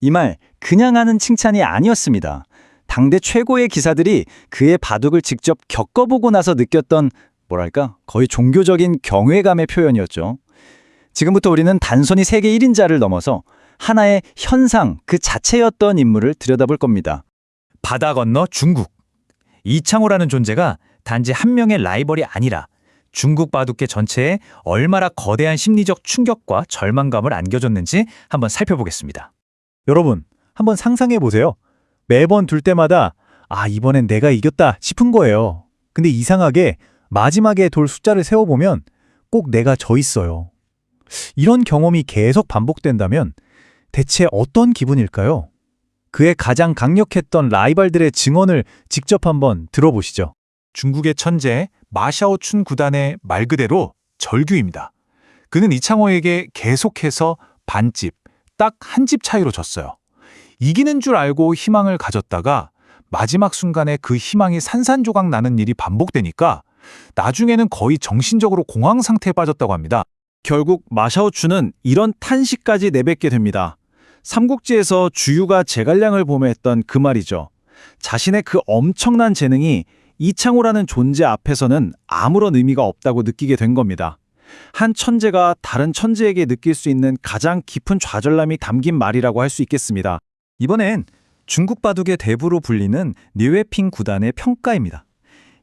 이 말 그냥 하는 칭찬이 아니었습니다. 당대 최고의 기사들이 그의 바둑을 직접 겪어보고 나서 느꼈던 뭐랄까 거의 종교적인 경외감의 표현이었죠. 지금부터 우리는 단순히 세계 1인자를 넘어서 하나의 현상 그 자체였던 인물을 들여다볼 겁니다. 바다 건너 중국. 이창호라는 존재가 단지 한 명의 라이벌이 아니라 중국 바둑계 전체에 얼마나 거대한 심리적 충격과 절망감을 안겨줬는지 한번 살펴보겠습니다. 여러분, 한번 상상해 보세요. 매번 둘 때마다 이번엔 내가 이겼다 싶은 거예요. 근데 이상하게 마지막에 돌 숫자를 세워보면 꼭 내가 져 있어요. 이런 경험이 계속 반복된다면 대체 어떤 기분일까요? 그의 가장 강력했던 라이벌들의 증언을 직접 한번 들어보시죠. 중국의 천재 마샤오춘 구단의 말 그대로 절규입니다. 그는 이창호에게 계속해서 반집, 딱 한 집 차이로 졌어요. 이기는 줄 알고 희망을 가졌다가 마지막 순간에 그 희망이 산산조각 나는 일이 반복되니까 나중에는 거의 정신적으로 공황 상태에 빠졌다고 합니다. 결국 마샤오춘은 이런 탄식까지 내뱉게 됩니다. 삼국지에서 주유가 제갈량을 보매했던 그 말이죠. 자신의 그 엄청난 재능이 이창호라는 존재 앞에서는 아무런 의미가 없다고 느끼게 된 겁니다. 한 천재가 다른 천재에게 느낄 수 있는 가장 깊은 좌절감이 담긴 말이라고 할 수 있겠습니다. 이번엔 중국 바둑의 대부로 불리는 뉘웨핑 구단의 평가입니다.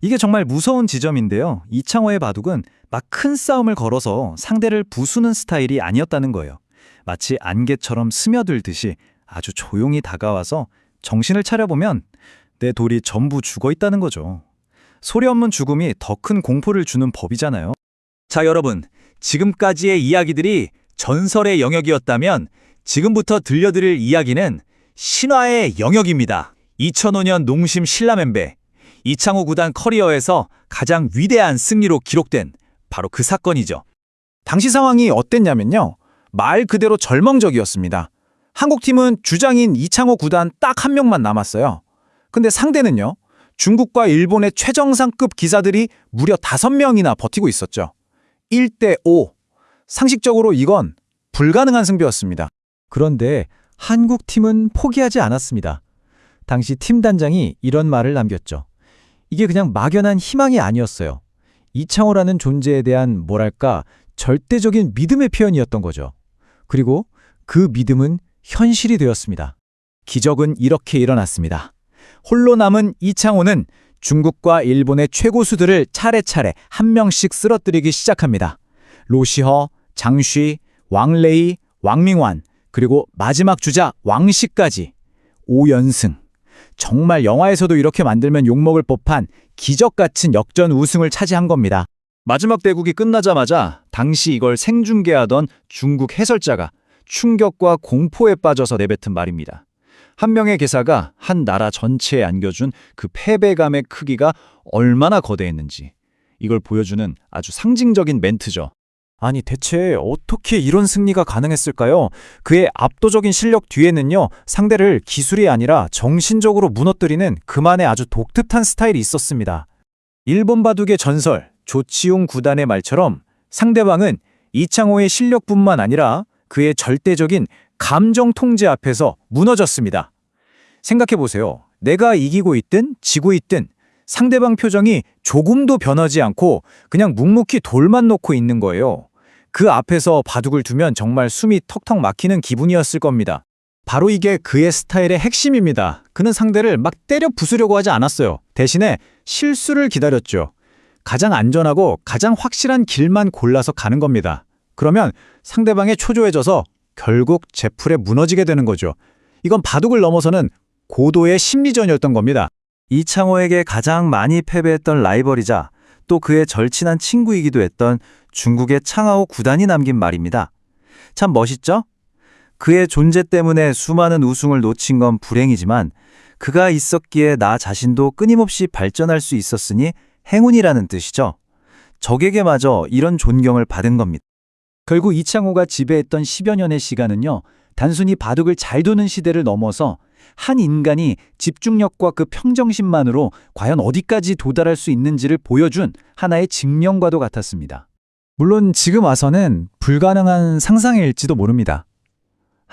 이게 정말 무서운 지점인데요. 이창호의 바둑은 막 큰 싸움을 걸어서 상대를 부수는 스타일이 아니었다는 거예요. 마치 안개처럼 스며들듯이 아주 조용히 다가와서 정신을 차려보면 내 돌이 전부 죽어 있다는 거죠. 소리 없는 죽음이 더 큰 공포를 주는 법이잖아요. 자, 여러분, 지금까지의 이야기들이 전설의 영역이었다면 지금부터 들려드릴 이야기는 신화의 영역입니다. 2005년 농심 신라멤베, 이창호 구단 커리어에서 가장 위대한 승리로 기록된 바로 그 사건이죠. 당시 상황이 어땠냐면요. 말 그대로 절망적이었습니다. 한국팀은 주장인 이창호 구단 딱 한 명만 남았어요. 근데 상대는요. 중국과 일본의 최정상급 기사들이 무려 5명이나 버티고 있었죠. 1대5. 상식적으로 이건 불가능한 승부였습니다. 그런데 한국팀은 포기하지 않았습니다. 당시 팀 단장이 이런 말을 남겼죠. 이게 그냥 막연한 희망이 아니었어요. 이창호라는 존재에 대한 뭐랄까 절대적인 믿음의 표현이었던 거죠. 그리고 그 믿음은 현실이 되었습니다. 기적은 이렇게 일어났습니다. 홀로 남은 이창호는 중국과 일본의 최고수들을 차례차례 한 명씩 쓰러뜨리기 시작합니다. 로시허, 장쉬, 왕레이, 왕밍완, 그리고 마지막 주자 왕시까지 5연승. 정말 영화에서도 이렇게 만들면 욕먹을 법한 기적같은 역전 우승을 차지한 겁니다. 마지막 대국이 끝나자마자 당시 이걸 생중계하던 중국 해설자가 충격과 공포에 빠져서 내뱉은 말입니다. 한 명의 개사가 한 나라 전체에 안겨준 그 패배감의 크기가 얼마나 거대했는지 이걸 보여주는 아주 상징적인 멘트죠. 아니 대체 어떻게 이런 승리가 가능했을까요? 그의 압도적인 실력 뒤에는요. 상대를 기술이 아니라 정신적으로 무너뜨리는 그만의 아주 독특한 스타일이 있었습니다. 일본 바둑의 전설 조치용 구단의 말처럼 상대방은 이창호의 실력뿐만 아니라 그의 절대적인 감정 통제 앞에서 무너졌습니다. 생각해보세요. 내가 이기고 있든 지고 있든 상대방 표정이 조금도 변하지 않고 그냥 묵묵히 돌만 놓고 있는 거예요. 그 앞에서 바둑을 두면 정말 숨이 턱턱 막히는 기분이었을 겁니다. 바로 이게 그의 스타일의 핵심입니다. 그는 상대를 막 때려 부수려고 하지 않았어요. 대신에 실수를 기다렸죠. 가장 안전하고 가장 확실한 길만 골라서 가는 겁니다. 그러면 상대방에 초조해져서 결국 제풀에 무너지게 되는 거죠. 이건 바둑을 넘어서는 고도의 심리전이었던 겁니다. 이창호에게 가장 많이 패배했던 라이벌이자 또 그의 절친한 친구이기도 했던 중국의 창하오 구단이 남긴 말입니다. 참 멋있죠? 그의 존재 때문에 수많은 우승을 놓친 건 불행이지만 그가 있었기에 나 자신도 끊임없이 발전할 수 있었으니 행운이라는 뜻이죠. 적에게마저 이런 존경을 받은 겁니다. 결국 이창호가 지배했던 10여 년의 시간은요. 단순히 바둑을 잘 두는 시대를 넘어서 한 인간이 집중력과 그 평정심만으로 과연 어디까지 도달할 수 있는지를 보여준 하나의 증명과도 같았습니다. 물론 지금 와서는 불가능한 상상일지도 모릅니다.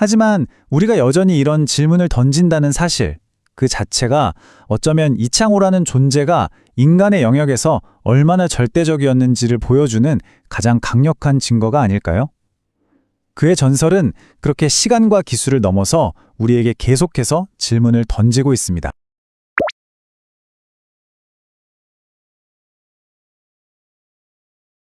하지만 우리가 여전히 이런 질문을 던진다는 사실, 그 자체가 어쩌면 이창호라는 존재가 인간의 영역에서 얼마나 절대적이었는지를 보여주는 가장 강력한 증거가 아닐까요? 그의 전설은 그렇게 시간과 기술을 넘어서 우리에게 계속해서 질문을 던지고 있습니다.